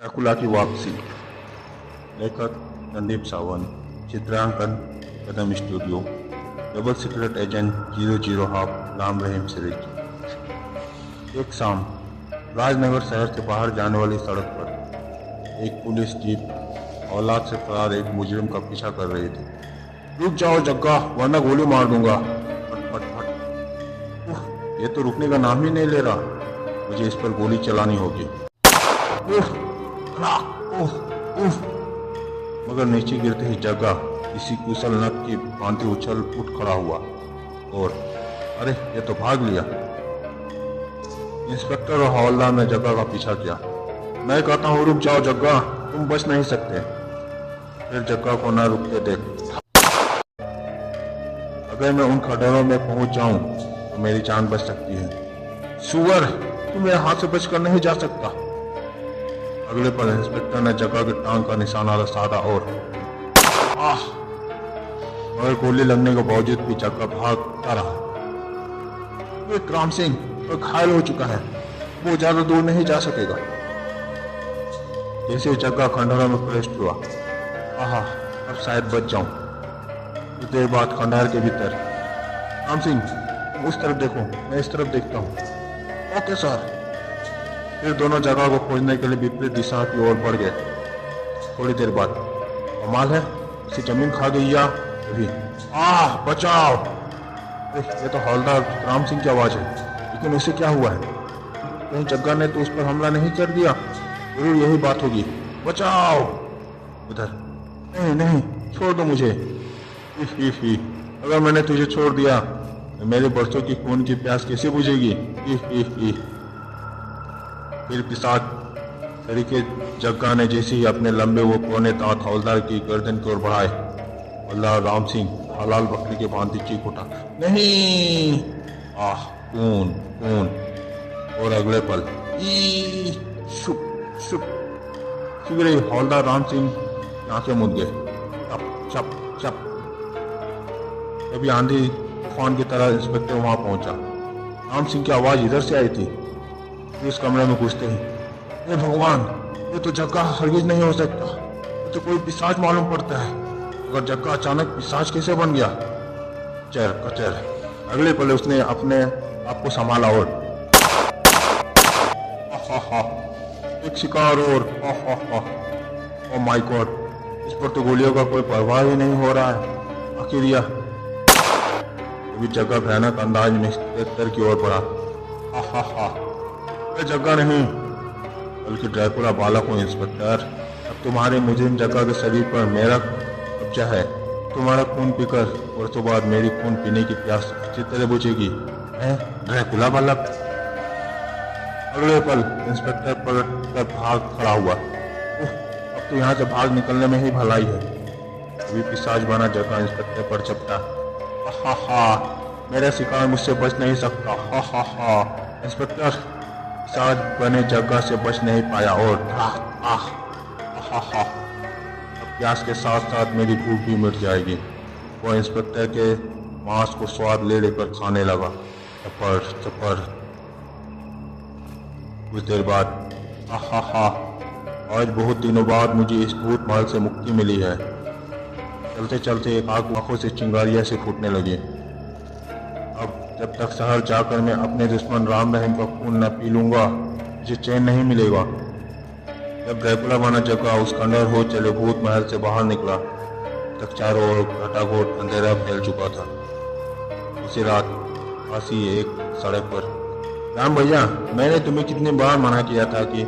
Dracula की वापसी। लेखक संदीप सावंत। चित्रांकन Kadam studio. Double secret agent 00 half Ram Rahim series. एक शाम राजनगर शहर से बाहर जाने वाली सड़क पर एक पुलिस जीप औलाद से फरार एक मुजरिम का पीछा कर रही थी। रुक जाओ जग्गा, वरना गोली मार दूंगा। फट फट फट। ये तो रुकने का नाम ही नहीं ले रहा। मुझे इस पर गोली चलानी होगी। उफ, उफ, उफ। मगर नीचे गिरते ही जग्गा किसी कुशल नक की भांति उछल उठ खड़ा हुआ और अरे ये तो भाग लिया। इंस्पेक्टर और हवलदार ने जग्गा का पीछा किया। मैं कहता हूँ रुक जाओ जग्गा, तुम बच नहीं सकते। फिर जग्गा को न रुकते देख, अगर मैं उन खड्डरों में पहुंच जाऊं तो मेरी जान बच सकती है। सुअर, तू मेरे हाथ से बचकर नहीं जा सकता। अगले पल इंस्पेक्टर ने जगह की टांग का निशाना साधा और आह, मगर गोली लगने के बावजूद भी जगह भागता रहा। राम सिंह तो घायल हो चुका है, वो ज्यादा दूर नहीं जा सकेगा। जैसे जगह खंडहरों में प्रवेश हुआ, आहा, अब शायद बच जाऊं। कुछ देर बाद खंडहर के भीतर, राम सिंह तुम उस तरफ देखो, मैं इस तरफ देखता हूँ। Okay sir. फिर दोनों जगह को खोजने के लिए विपरीत दिशा की ओर बढ़ गए। थोड़ी देर बाद कमाल है, उसे जमीन खा गई या अभी आह बचाओ। ये तो हवलदार राम सिंह की आवाज है, लेकिन उसे क्या हुआ है? कहीं जग्गा ने तो उस पर हमला नहीं कर दिया? जरूर यही बात होगी। बचाओ। उधर नहीं नहीं, छोड़ दो मुझे। ही अगर मैंने तुझे छोड़ दिया तो मेरे बरसों की खून की प्यास कैसे बुझेगी? ही फिर पिशाच तरीके जग्गा ने जैसे ही अपने लंबे वो कोने दांत हवलदार की गर्दन की ओर बढ़ाए, हवलदार राम सिंह हलाल बकरी के भांति चीख उठा, नहीं। आह, खून खून। और अगले पल शुप शुप, शीघ्र ही हवलदार राम सिंह आंखें मूंद गए। चप चप चप। तभी आंधी तूफान की तरह इंस्पेक्टर वहां पहुंचा। राम सिंह की आवाज इधर से आई थी। इस कमरे में घुसते ही, हे भगवान, ये तो जग्गा हरगिज नहीं हो सकता। ये तो कोई पिशाच मालूम पड़ता है। अगर जग्गा अचानक पिशाच कैसे बन गया? कचर कचर। अगले पल उसने अपने आप को संभाला और एक शिकार और ओह माय गॉड, इस पर तो गोलियों का कोई परवाह ही नहीं हो रहा है। आखिर यह अभी जग्गा भयानक अंदाज में इंस्पेक्टर की ओर बढ़ा। जग्गा नहीं, बल्कि ड्रैकुला बालक हूँ इंस्पेक्टर। अब तुम्हारे मुजरिम जग्गा के शरीर पर मेरा कब्जा है। तुम्हारा खून पीकर और तो बाद मेरी खून पीने की प्यास अच्छी तरह बुझेगी। मैं ड्रैकुला बालक। अगले पल इंस्पेक्टर पलट कर भाग खड़ा हुआ। अब तो यहाँ से भाग निकलने में ही भलाई है। अभी पिशाच बना जग्गा इंस्पेक्टर पर चपटा। मेरा शिकार मुझसे बच नहीं सकता। इंस्पेक्टर पिशाच बने जग्गा से बच नहीं पाया और अब प्यास के साथ साथ मेरी भूख भी मिट जाएगी। वो इंस्पेक्टर के मांस को स्वाद ले लेकर खाने लगा। चपर चपर। कुछ देर बाद आज बहुत दिनों बाद मुझे इस भूत महल से मुक्ति मिली है। चलते चलते एक आंखों से चिंगारियां से फूटने लगी। अब जब तक शहर जाकर मैं अपने दुश्मन राम रहीम का खून न पी लूंगा, मुझे चैन नहीं मिलेगा। जब ड्रैकुला बना जग्गा उस खंडहर हो चले भूत महल से बाहर निकला, तक चारों ओर घटाघोट अंधेरा फैल चुका था। उसी रात पासी एक सड़क पर, राम भैया, मैंने तुम्हें कितनी बार मना किया था कि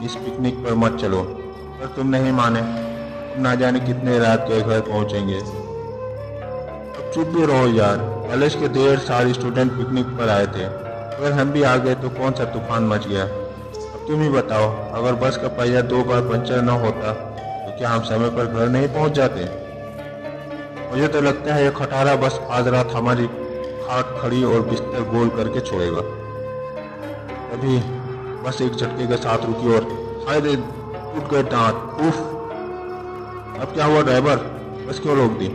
इस पिकनिक पर मत चलो, पर तुम नहीं माने। तुम ना जाने कितने रात के घर पहुंचेंगे। अब चुप भी रहो यार। कॉलेज के ढेर सारे स्टूडेंट पिकनिक पर आए थे। अगर हम भी आ गए तो कौन सा तूफान मच गया। अब तुम ही बताओ, अगर बस का पहिया 2 बार पंचर न होता तो क्या हम समय पर घर नहीं पहुंच जाते? मुझे तो लगता है यह खटारा बस आज रात हमारी खाट खड़ी और बिस्तर गोल करके छोड़ेगा। तभी बस एक झटके के साथ रुकी और हाय रे, टूट गए दांत। उफ, अब क्या हुआ ड्राइवर, बस क्यों रोक दी?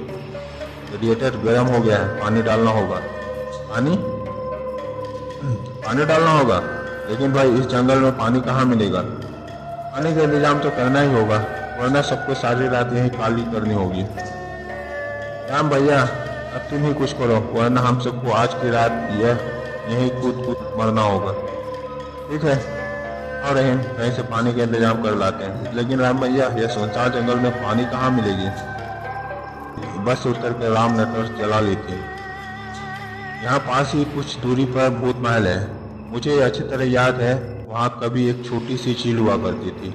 रेडिएटर गर्म हो गया है, पानी डालना होगा। पानी डालना होगा? लेकिन भाई इस जंगल में पानी कहाँ मिलेगा? पानी का इंतजाम तो करना ही होगा, वरना सबको सारी रात यही काली करनी होगी। राम भैया, अब तुम ही कुछ करो, वरना हम सबको आज की रात यही कूद कूद मरना होगा। ठीक है, और रहीम कहीं से पानी का इंतजाम कर लाते हैं। लेकिन राम भैया, यह सुनसान जंगल में पानी कहाँ मिलेगी? बस उतर कर राम ने टॉर्च जला ली थी। यहाँ पास ही कुछ दूरी पर भूत महल है। मुझे अच्छी तरह याद है, वहाँ कभी एक छोटी सी झील हुआ करती थी।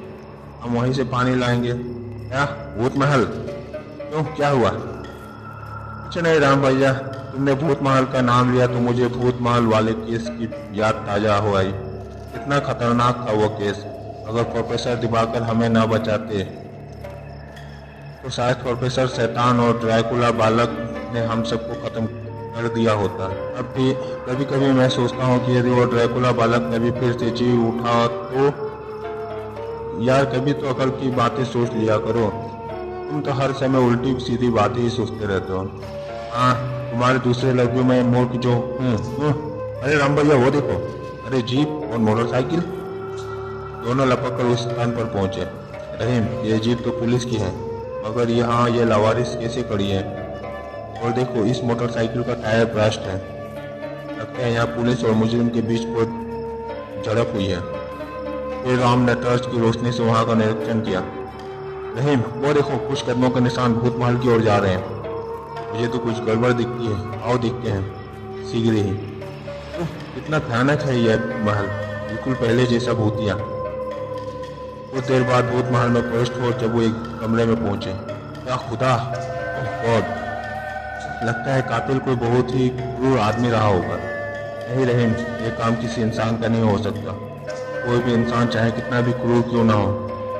हम वहीं से पानी लाएंगे। क्या भूत महल? क्यों, क्या हुआ? कुछ नहीं राम भैया, तुमने भूत महल का नाम लिया तो मुझे भूत महल वाले केस की याद ताजा हो आई। कितना खतरनाक था वो केस। अगर प्रोफेसर दिवाकर हमें न बचाते तो शायद प्रोफेसर शैतान और ड्रैकुला बालक ने हम सबको खत्म कर दिया होता। अब भी कभी कभी मैं सोचता हूँ कि यदि वो ड्रैकुला बालक कभी फिर से जी उठा तो। यार, कभी तो अकल की बातें सोच लिया करो। तुम तो हर समय उल्टी सीधी बातें ही सोचते रहते हो। हाँ, तुम्हारे दूसरे लड़कियों में मूर्ख जो अरे राम भैया, वो देखो। अरे जीप और मोटरसाइकिल दोनों लपक कर उस स्थान पर पहुंचे। रहीम, ये जीप तो पुलिस की है, मगर यहाँ ये लावारिस कैसे खड़ी है? और देखो, इस मोटरसाइकिल का टायर ब्रस्ट है। लगता है यहाँ पुलिस और मुजरिम के बीच कोई झड़प हुई है। फिर राम ने टॉर्च की रोशनी से वहाँ का निरीक्षण किया। रहीम, वो देखो, कुछ कदमों के निशान भूत महल की ओर जा रहे हैं। मुझे तो कुछ गड़बड़ दिखती है। आओ देखते हैं शीघ्र ही। कितना भयानक है यह महल, बिल्कुल पहले जैसा भूतिया। कुछ देर बाद भूत महल में प्रवेश हो जब वो एक कमरे में पहुंचे। क्या खुदा, गॉड, लगता है कातिल कोई बहुत ही क्रूर आदमी रहा होगा। नहीं रहीम, ये काम किसी इंसान का नहीं हो सकता। कोई भी इंसान चाहे कितना भी क्रूर क्यों ना हो,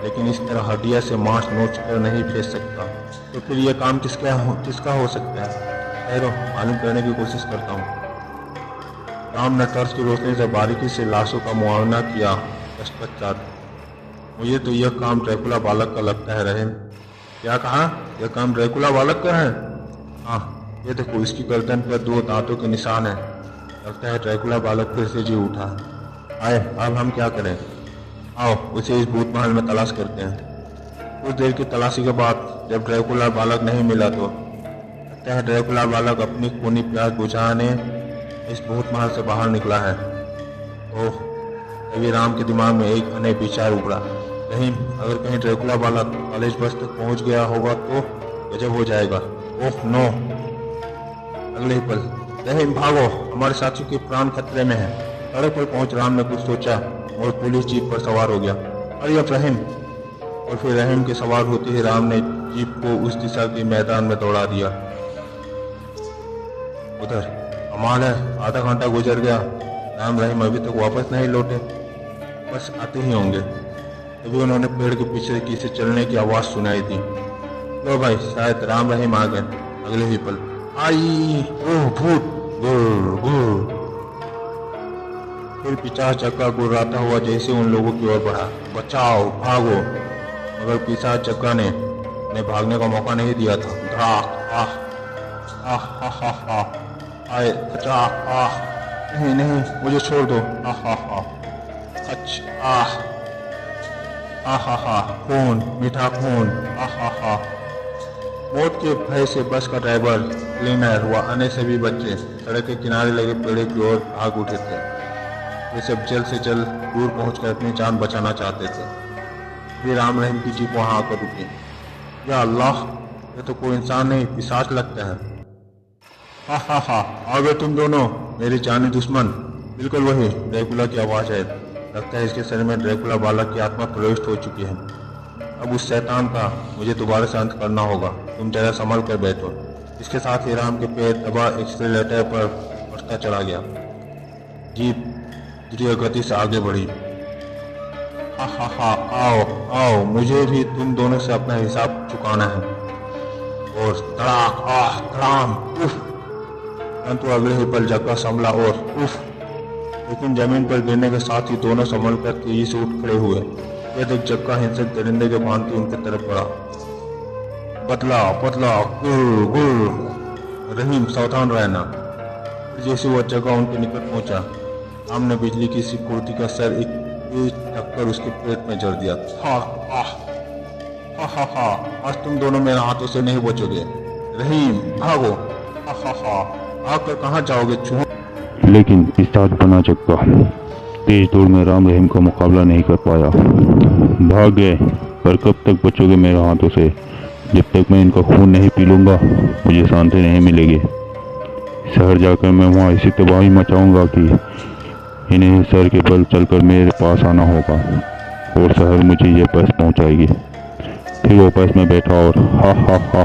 लेकिन इस तरह हड्डिया से मांस नोच कर नहीं फेंक सकता। तो फिर यह काम किसका हो सकता है? ठहरो, मालूम करने की कोशिश करता हूँ। राम ने टॉर्च की रोशनी से बारीकी से लाशों का मुआयना किया। तत्पश्चात, मुझे तो यह काम ड्रैकुला बालक का लगता है। रहीम, क्या कहा? यह काम ड्रैकुला बालक का है? हाँ, ये देखो, इसकी गर्दन पर 2 दांतों के निशान हैं। लगता है ड्रैकुला बालक फिर से जी उठा। आए, अब हम क्या करें? आओ, उसे इस भूत महल में तलाश करते हैं। कुछ देर की तलाशी के बाद जब ड्रैकुला बालक नहीं मिला तो लगता है ड्रैकुला बालक अपनी खूनी प्यास बुझाने इस भूत महल से बाहर निकला है। ओह, तभी राम के दिमाग में एक अनय विचार उभरा। रहीम, अगर कहीं ड्रैकुला बालक कॉलेज बस तक पहुंच गया होगा तो गजब हो जाएगा। Oh no! अगले ही पल, रहीम भागो, हमारे साथियों के प्राण खतरे में है। सड़क पर पहुंच राम ने कुछ सोचा और पुलिस जीप पर सवार हो गया। अरे अब रहीम! और फिर रहीम के सवार होते ही राम ने जीप को उस दिशा के मैदान में दौड़ा दिया। उधर कमाल है, आधा घंटा गुजर गया, राम रहीम अभी तक वापस नहीं लौटे। बस आते ही होंगे। तभी उन्होंने पेड़ के पीछे किसी चलने की आवाज सुनाई थी। लो भाई, शायद राम रहीम आ गए। अगले ही पल, आई, ओह भूत, गुर गुर। फिर 50 चक्का गुर्राता हुआ जैसे उन लोगों की ओर बढ़ा। बचाओ, भागो! मगर पिशाच चक्का ने भागने का मौका नहीं दिया था। धड़ाक, आह आह हा हा हा, आए धड़ाक, आह, नहीं नहीं, मुझे छोड़ दो, आह हा हा, अच्छा, आह हा हा, खून, मीठा खून, आह हा हा। मौत के भय से बस का ड्राइवर, क्लीनर व अन्य सभी बच्चे सड़क के किनारे लगे पेड़ की ओर भाग उठे थे। वे सब जल्द से जल्द दूर पहुंचकर अपनी जान बचाना चाहते थे। फिर राम रहीम की जीप वहां आकर रुकी। या अल्लाह, ये तो कोई इंसान नहीं, पिशाच लगता है। हा हा हा, आ गए तुम दोनों, मेरे जानी दुश्मन। बिल्कुल वही ड्रैकुला की आवाज है। लगता है इसके शरीर में ड्रैकुला बालक की आत्मा प्रविष्ट हो चुकी है। अब उस शैतान का मुझे दोबारा से अंत करना होगा। तुम जरा संभल कर बैठो। इसके साथ ही राम के पैर दबा एक्सीलरेटर पर बढ़ता चला गया। जीप धीरे गति से आगे बढ़ी। हा हा हा, आओ आओ, मुझे भी तुम दोनों से अपना हिसाब चुकाना है। और धड़ाक, आह, धड़ाम, उफ। परंतु अगले ही पल जग्गा संभला और उफ, लेकिन जमीन पर गिरने के साथ ही दोनों संभल कर तेजी से उठ खड़े हुए। यह देख जग्गा हिंसक दरिंदे के भांति उनकी तरफ बढ़ा। बदला बदला, गुर गुर। रहीम, सावधान रहना। जैसे वह जगह उनके निकट पहुंचा, सामने बिजली की सी फुर्ती का सर एक तेज टक्कर उसके पेट में जड़ दिया। हा हा हा, आज तुम दोनों मेरे हाथों से नहीं बचोगे। रहीम भागो। हा हा, भागकर कहाँ जाओगे चूहों। लेकिन इस्ताद बना चक्का तेज दौड़ में राम रहीम का मुकाबला नहीं कर पाया। भाग गए, पर कब तक बचोगे मेरे हाथों से? जब तक मैं इनका खून नहीं पी लूँगा मुझे शांति नहीं मिलेगी। शहर जाकर मैं वहाँ ऐसी तबाही मचाऊंगा कि इन्हें सर के बल चलकर मेरे पास आना होगा और शहर मुझे ये बस पहुँचाएगी। फिर वो बस में बैठा और हा हा हा।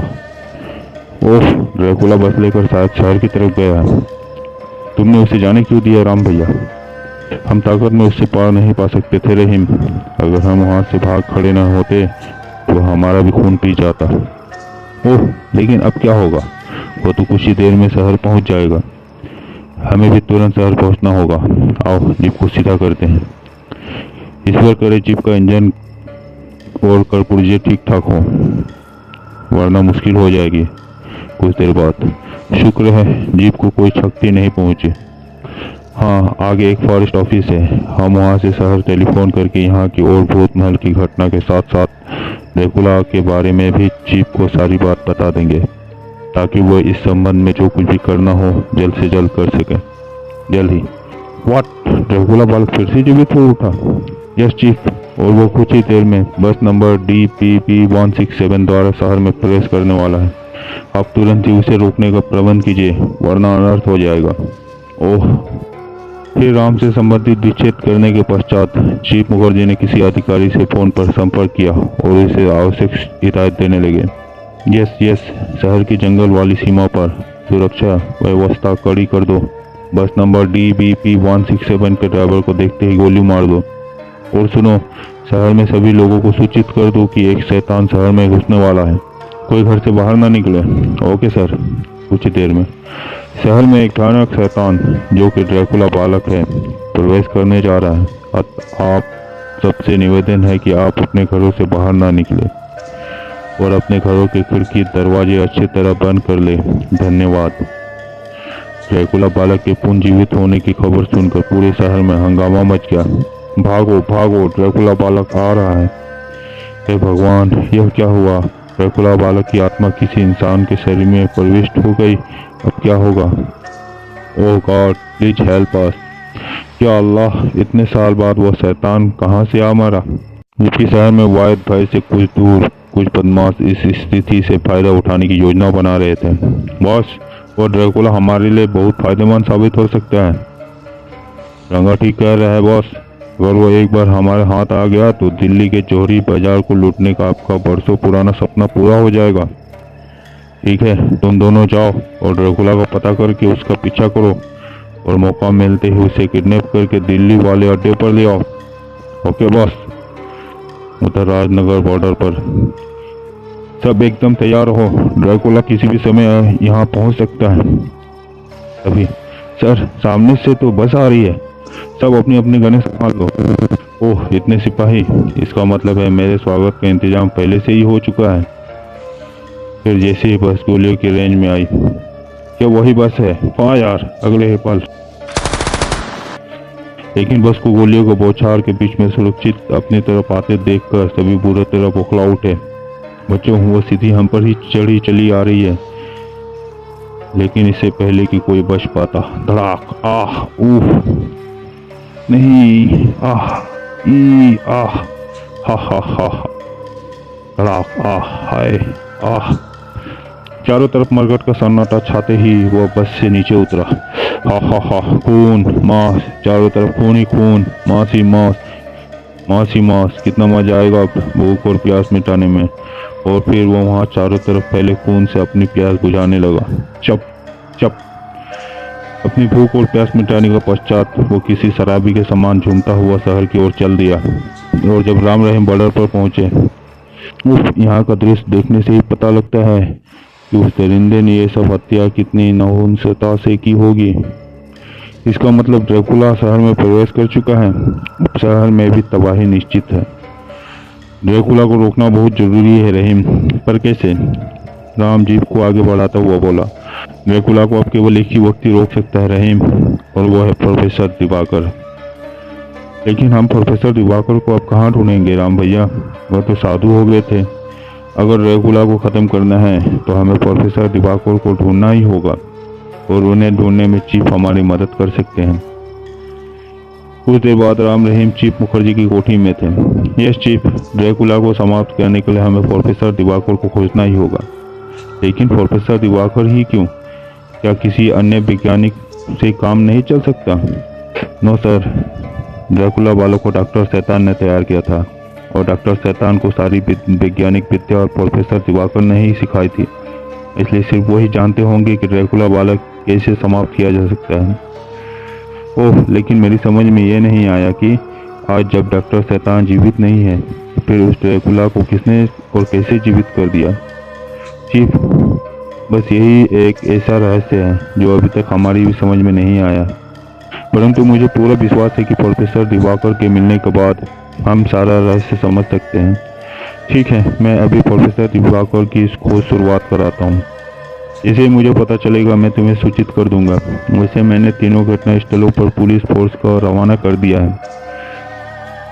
ओह, ड्रैकुला बस लेकर शायद शहर की तरफ गया है। तुमने उसे जाने क्यों दिया राम भैया? हम ताकत में उससे पार नहीं पा सकते थे रहीम। अगर हम वहाँ से भाग खड़े न होते तो हमारा भी खून पी जाता। ओह, लेकिन अब क्या होगा? वो तो कुछ ही देर में शहर पहुँच जाएगा। हमें भी तुरंत शहर पहुँचना होगा। आओ जीप को सीधा करते हैं। ईश्वर करे जीप का इंजन और कर्पुर्जे ठीक ठाक हो, वरना मुश्किल हो जाएगी कुछ देर बाद। शुक्र है जीप को कोई क्षति नहीं पहुंची। हाँ, आगे एक फॉरेस्ट ऑफिस है। हम वहाँ से शहर टेलीफोन करके यहाँ की और भूत महल की घटना के साथ साथ ड्रैकुला के बारे में भी जीप को सारी बात बता देंगे, ताकि वो इस संबंध में जो कुछ भी करना हो जल्द से जल्द कर सके। जल्द ही। व्हाट? ड्रैकुला बालक फिर से जीवित हो उठा? यस चीफ, और वो कुछ ही देर में बस नंबर DPP 167 द्वारा शहर में प्रवेश करने वाला है। आप तुरंत ही उसे रोकने का प्रबंध कीजिए, वरना अनर्थ हो जाएगा। ओह। फिर राम से संबंधित विच्छेद करने के पश्चात चीफ मुखर्जी ने किसी अधिकारी से फोन पर संपर्क किया और उसे आवश्यक हिदायत देने लगे। यस, शहर की जंगल वाली सीमा पर सुरक्षा व्यवस्था कड़ी कर दो। बस नंबर DBP 167 के ड्राइवर को देखते ही गोली मार दो। और सुनो, शहर में सभी लोगों को सूचित कर दो कि एक शैतान शहर में घुसने वाला है। कोई घर से बाहर ना निकले। Okay sir. कुछ ही देर में शहर में एक भयानक शैतान जो कि ड्रैकुला बालक है प्रवेश करने जा रहा है। आप सबसे निवेदन है कि आप अपने घरों से बाहर ना निकले और अपने घरों के खिड़की दरवाजे अच्छी तरह बंद कर ले। धन्यवाद। ड्रैकुला बालक के पुनर्जीवित होने की खबर सुनकर पूरे शहर में हंगामा मच गया। भागो भागो, ड्रैकुला बालक आ रहा है। हे भगवान, यह क्या हुआ? ड्रैकुला बालक की आत्मा किसी इंसान के शरीर में प्रविष्ट हो गई। अब क्या होगा? ओह गॉड, प्लीज हेल्प अस। क्या अल्लाह, इतने साल बाद वह शैतान कहाँ से आ मरा? जबकि शहर में वायद भय से कुछ दूर कुछ बदमाश इस स्थिति से फायदा उठाने की योजना बना रहे थे। बॉस, वो ड्रैकुला हमारे लिए बहुत फायदेमंद साबित हो सकता है। रंगा ठीक कह रहा है बॉस। अगर वो एक बार हमारे हाथ आ गया तो दिल्ली के जौहरी बाजार को लूटने का आपका बरसों पुराना सपना पूरा हो जाएगा। ठीक है, तुम दोनों जाओ और ड्रैकुला का पता करके उसका पीछा करो और मौका मिलते ही उसे किडनैप करके दिल्ली वाले अड्डे पर ले आओ। Okay boss. उधर राजनगर बॉर्डर पर सब एकदम तैयार हो। ड्रैकुला किसी भी समय यहाँ पहुँच सकता है। अभी सर, सामने से तो बस आ रही है। सब अपनी अपनी गनें संभाल लो। ओह, इतने सिपाही। इसका मतलब है मेरे स्वागत का इंतजाम पहले से ही हो चुका है। फिर जैसे ही बस गोलियों की रेंज में आई। क्या वही बस है? हाँ यार, अगले ही पल। लेकिन बस को गोलियों को बौछार के बीच में सुरक्षित अपनी तरफ आते देखकर सभी बुरी तरह बौखला उठे। बच्चों, वो सीधी हम पर ही चढ़ी चली आ रही है। लेकिन इससे पहले कि कोई बच पाता, धड़ाक, आह, ऊह, नहीं, आह, ई, आह, हा हा हा, धड़ाक, आह, हाय, आह। चारों तरफ मरघट का सन्नाटा छाते ही वह बस से नीचे उतरा। हा हा हा, खून, मांस, चारों तरफ खून ही खून, मांस ही मांस, मांस ही मांस। कितना मजा आएगा अब भूख और प्यास मिटाने में। और फिर वो वहाँ चारों तरफ फैले खून से अपनी प्यास बुझाने लगा। चप चप। अपनी भूख और प्यास मिटाने के पश्चात वो किसी शराबी के समान झूमता हुआ शहर की ओर चल दिया। और जब राम रहीम बॉर्डर पर पहुंचे, उफ, यहाँ का दृश्य देखने से ही पता लगता है कि उस दरिंदे ने ये सब हत्या कितनी नहुंसता से की होगी। इसका मतलब ड्रैकुला शहर में प्रवेश कर चुका है। शहर में भी तबाही निश्चित है। ड्रैकुला को रोकना बहुत जरूरी है रहीम, पर कैसे? राम जीप को आगे बढ़ाता हुआ बोला। ड्रैकुला को अब केवल एक ही व्यक्ति रोक सकता है रहीम, और वो है प्रोफेसर दिवाकर। लेकिन हम प्रोफेसर दिवाकर को अब कहाँ ढूंढेंगे राम भैया? वह तो साधु हो गए थे। अगर ड्रैकुला को ख़त्म करना है तो हमें प्रोफेसर दिवाकर को ढूंढना ही होगा और उन्हें ढूंढने में चीफ हमारी मदद कर सकते हैं। कुछ देर बाद राम रहीम चीफ मुखर्जी की कोठी में थे। यस चीफ, ड्रैकुला को समाप्त करने के लिए हमें प्रोफेसर दिवाकर को खोजना ही होगा। लेकिन प्रोफेसर दिवाकर ही क्यों? क्या किसी अन्य वैज्ञानिक से काम नहीं चल सकता? नो सर, ड्रैकुला वालों को डॉक्टर शैतान ने तैयार किया था और डॉक्टर शैतान को सारी वैज्ञानिक विद्या और प्रोफेसर दिवाकर ने ही सिखाई थी। इसलिए सिर्फ वही जानते होंगे कि ड्रैकुला वाला कैसे समाप्त किया जा सकता है। ओह, लेकिन मेरी समझ में ये नहीं आया कि आज जब डॉक्टर शैतान जीवित नहीं है फिर उस ड्रैकुला को किसने और कैसे जीवित कर दिया? चीफ, बस यही एक ऐसा रहस्य है जो अभी तक हमारी भी समझ में नहीं आया, परंतु मुझे पूरा विश्वास है कि प्रोफेसर दिवाकर के मिलने के बाद हम सारा रहस्य समझ सकते हैं। ठीक है, मैं अभी प्रोफेसर दिवाकर की इस खोज शुरुआत कराता हूँ। इसे मुझे पता चलेगा मैं तुम्हें सूचित कर दूंगा। वैसे मैंने तीनों घटना स्थलों पर पुलिस फोर्स को रवाना कर दिया है।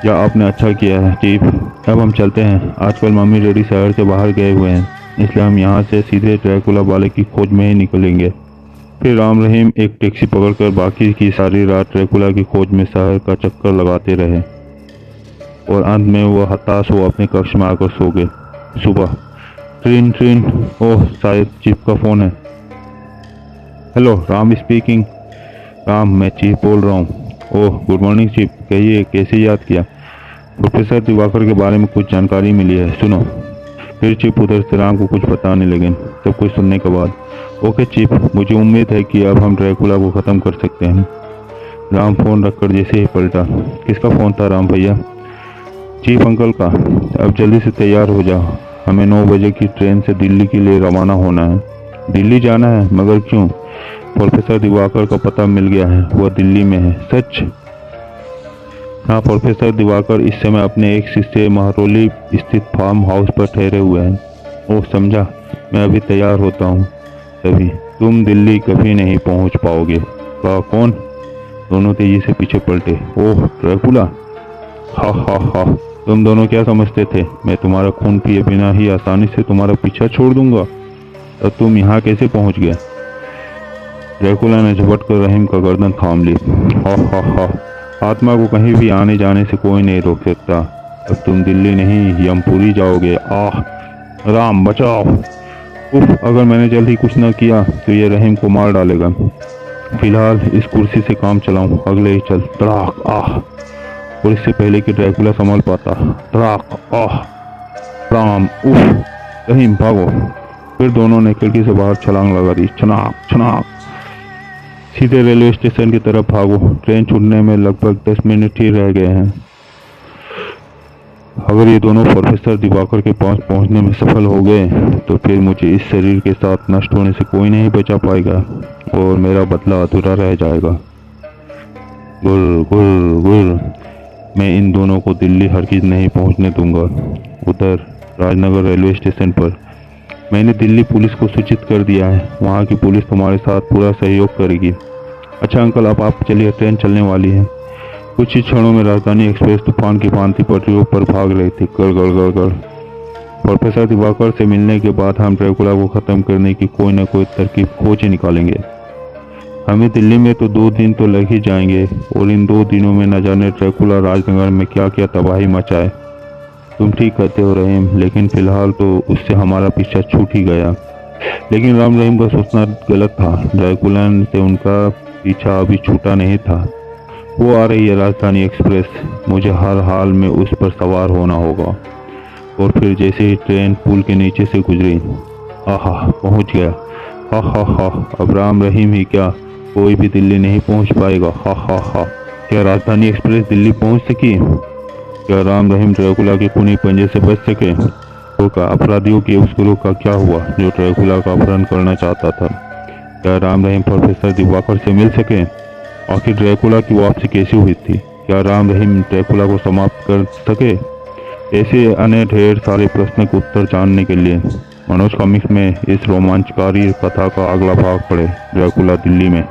या आपने अच्छा किया है चीफ। अब हम चलते हैं। आजकल मम्मी डैडी शहर से बाहर गए हुए हैं, इसलिए हम यहाँ से सीधे ड्रैकुला वाले की खोज में ही निकलेंगे। फिर राम रहीम एक टैक्सी पकड़कर बाकी की सारी रात ड्रैकुला की खोज में शहर का चक्कर लगाते रहे और अंत में वह हताश हो अपने कक्ष में आकर सो गए। सुबह ट्रेन ट्रेन ओह, शायद चीफ का फ़ोन है। Hello, Ram speaking. राम, मैं चीफ बोल रहा हूँ। ओह, गुड मॉर्निंग चीफ, कहिए कैसे याद किया? प्रोफेसर दिवाकर के बारे में कुछ जानकारी मिली है, सुनो। फिर चीफ उधर से राम को कुछ बताने लगे। सब कुछ सुनने के बाद, ओके चीफ, मुझे उम्मीद है कि अब हम ड्रैकुला को ख़त्म कर सकते हैं। राम फ़ोन रखकर जैसे ही पलटा। किसका फ़ोन था राम भैया? चीफ अंकल का। अब जल्दी से तैयार हो जाओ, हमें 9 बजे की ट्रेन से दिल्ली के लिए रवाना होना है। दिल्ली जाना है? मगर क्यों? प्रोफेसर दिवाकर का पता मिल गया है, वह दिल्ली में है। सच? हाँ, प्रोफेसर दिवाकर इस समय अपने एक शिष्य महरौली स्थित फार्म हाउस पर ठहरे हुए हैं। ओह, समझा। मैं अभी तैयार होता हूँ। तभी तुम दिल्ली कभी नहीं पहुँच पाओगे। कहा कौन? दोनों तेजी से पीछे पलटे। ओह, ड्रैकुला। हा हा हा, तुम दोनों क्या समझते थे मैं तुम्हारा खून पिए बिना ही आसानी से तुम्हारा पीछा छोड़ दूंगा? तब तुम यहाँ कैसे पहुँच गए? ड्रैकुला ने झपट कर रहीम का गर्दन थाम ली। हा हा हा, आत्मा को कहीं भी आने जाने से कोई नहीं रोक सकता। अब तुम दिल्ली नहीं यमपुरी जाओगे। आह, राम बचाओ। उफ, अगर मैंने जल्दी कुछ न किया तो ये रहीम को मार डालेगा। फिलहाल इस कुर्सी से काम चलाऊं, अगले ही चल। तड़ाक, आह। और इससे पहले कि ड्रैकुला संभल पाता, तड़ाक, आह। राम, उफ, रहीम भागो। फिर दोनों ने खिड़की से बाहर छलांग लगा दी। छनाक छनाक। सीधे रेलवे स्टेशन की तरफ भागो। ट्रेन छूटने में लगभग 10 मिनट ही रह गए हैं। अगर ये दोनों प्रोफेसर दिवाकर के पास पहुंचने में सफल हो गए तो फिर मुझे इस शरीर के साथ नष्ट होने से कोई नहीं बचा पाएगा और मेरा बदला अधूरा रह जाएगा। गुल गुल गुल, मैं इन दोनों को दिल्ली हरगिज नहीं पहुंचने दूंगा। उधर राजनगर रेलवे स्टेशन पर मैंने दिल्ली पुलिस को सूचित कर दिया है। वहाँ की पुलिस तुम्हारे साथ पूरा सहयोग करेगी। अच्छा अंकल, अब आप चलिए, ट्रेन चलने वाली है। कुछ ही क्षणों में राजधानी एक्सप्रेस तूफान की भांति पटरियों पर भाग रही थी। गड़ गड़ गड़ गड़। प्रोफेसर दिवाकर से मिलने के बाद हम ड्रैकुला को ख़त्म करने की कोई न कोई तरकीब खोज ही निकालेंगे। हमें दिल्ली में तो 2 दिन तो लग ही जाएंगे और इन 2 दिनों में न जाने ड्रैकुला राजनगर में क्या क्या तबाही मचाए। तुम ठीक कहते हो रहीम, लेकिन फिलहाल तो उससे हमारा पीछा छूट ही गया। लेकिन राम रहीम का सोचना गलत था। ड्रैकुला से उनका पीछा अभी छूटा नहीं था। वो आ रही है राजधानी एक्सप्रेस, मुझे हर हाल में उस पर सवार होना होगा। और फिर जैसे ही ट्रेन पुल के नीचे से गुजरी, आहा, पहुंच गया। हा हा हा, अब राम रहीम ही क्या, कोई भी दिल्ली नहीं पहुंच पाएगा। हा हा हा। क्या राजधानी एक्सप्रेस दिल्ली पहुंच सकी? क्या राम रहीम ड्रैकुला के खूनी पंजे से बच सके? तो का अपराधियों के उस गिरोह का क्या हुआ जो ड्रैकुला का अपहरण करना चाहता था? क्या राम रहीम प्रोफेसर दिवाकर से मिल सके? आखिर ड्रैकुला की वापसी कैसी हुई थी? क्या राम रहीम ड्रैकुला को समाप्त कर सके? ऐसे अन्य ढेर सारे प्रश्न के उत्तर जानने के लिए मनोज कॉमिक्स में इस रोमांचकारी कथा का अगला भाग पढ़े, ड्रैकुला दिल्ली में।